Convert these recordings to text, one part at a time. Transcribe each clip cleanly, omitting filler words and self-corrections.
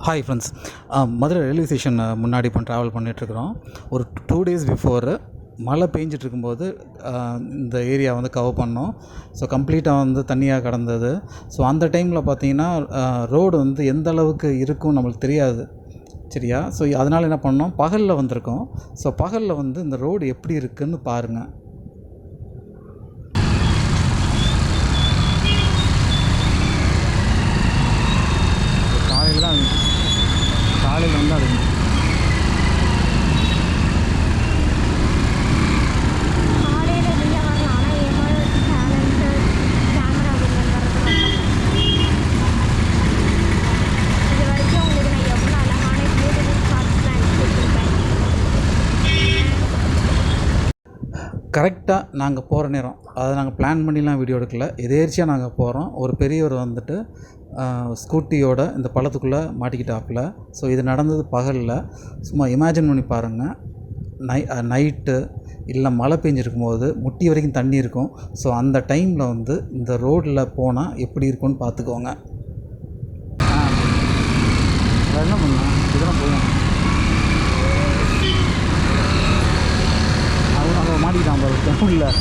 Hi friends, Madurai railway station முன்னாடி இப்போ travel பண்ணிகிட்ருக்குறோம். ஒரு 2 days பிஃபோரு மழை பெஞ்சிட்ருக்கும்போது இந்த ஏரியா வந்து கவர் பண்ணோம். ஸோ கம்ப்ளீட்டாக வந்து தண்ணியாக கடந்தது. ஸோ அந்த டைமில் பார்த்திங்கன்னா ரோடு வந்து எந்த அளவுக்கு இருக்கும் நம்மளுக்கு தெரியாது, சரியா? ஸோ அதனால் என்ன பண்ணோம், பகலில் வந்திருக்கோம். ஸோ பகலில் வந்து இந்த ரோடு எப்படி இருக்குதுன்னு பாருங்கள். காலையில் வந்து அது கரெக்டாக நாங்கள் போகிற நேரம், அதை நாங்கள் பிளான் பண்ணிலாம் வீடியோ எடுக்கல, எதேர்ச்சியாக நாங்கள் போகிறோம். ஒரு பெரியவர் வந்துட்டு ஸ்கூட்டியோட இந்த பள்ளத்துக்குள்ளே மாட்டிக்கிட்டாப்புல. ஸோ இது நடந்தது பகலில். சும்மா இமேஜின் பண்ணி பாருங்கள், நைட்டு இல்லை மழை பெஞ்சிருக்கும் போது முட்டி வரைக்கும் தண்ணி இருக்கும். ஸோ அந்த டைமில் வந்து இந்த ரோடில் போனால் எப்படி இருக்கும்னு பார்த்துக்கோங்க. என்ன பண்ணலாம், இதெல்லாம் போகும் அதுவும் நம்ம மாட்டிக்கிட்டான் பாரு இல்லை.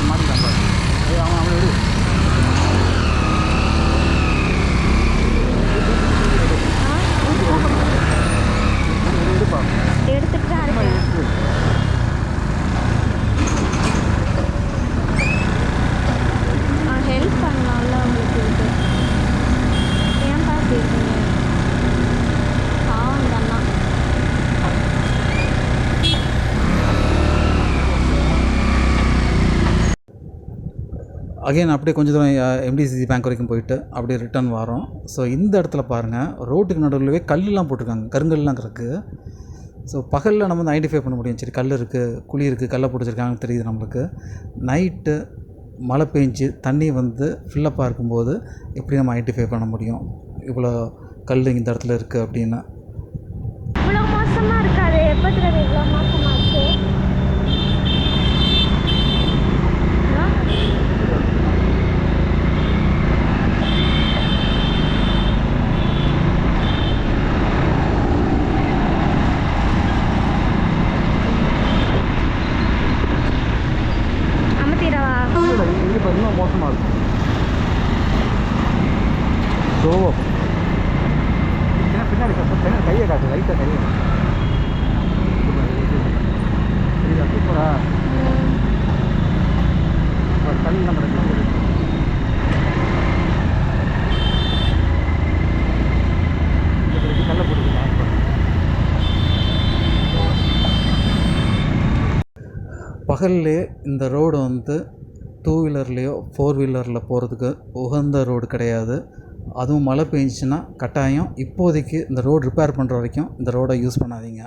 மாட்டிக்கிட்டான் பாரு, அவன் அவனை விடு. எடுத்துட்டு தான் இருக்கேன். ஹெல்ப் பண்ணலாம்ல உங்களுக்கு, ஏன் பார்த்து இருக்கீங்க? பாவம் தானா. அகைன் அப்படியே கொஞ்சம் தூரம் எம்டிசிசி பேங்க் வரைக்கும் போயிட்டு அப்படியே ரிட்டர்ன் வரோம். ஸோ இந்த இடத்துல பாருங்கள், ரோட்டுக்கு நடுவில்வே கல்லெலாம் போட்டிருக்காங்க, கருங்கல்லாம் இருக்குது. ஸோ பகலில் நம்ம வந்து ஐடென்டிஃபை பண்ண முடியும், சரி கல் இருக்குது, குழி இருக்குது, கல்லை பிடிச்சிருக்காங்கன்னு தெரியுது நம்மளுக்கு. நைட்டு மழை பெஞ்சு தண்ணி வந்து ஃபில்லப்பாக இருக்கும்போது எப்படி நம்ம ஐடென்டிஃபை பண்ண முடியும் இவ்வளோ கல் இந்த இடத்துல இருக்குது அப்படின்னு? இவ்வளோ மோசமாக இருக்காது. எப்போ இவ்வளோ மோசமாச்சு? இன்னும் மோசமாக இருக்கும். ஸோ பின்னாடி கையை காட்டு, லைட்டாக கையை சூப்பரா கல் நம்ம கல்லை போட்டுக்கலாம். பகல்லே இந்த ரோடு வந்து 2 வீலர்லேயோ 4 வீலரில் போகிறதுக்கு உகந்த ரோடு கிடையாது. அதுவும் மழை பெஞ்சிச்சின்னா கட்டாயம் இப்போதைக்கு இந்த ரோடு ரிப்பேர் பண்ணுற வரைக்கும் இந்த ரோடை யூஸ் பண்ணாதீங்க.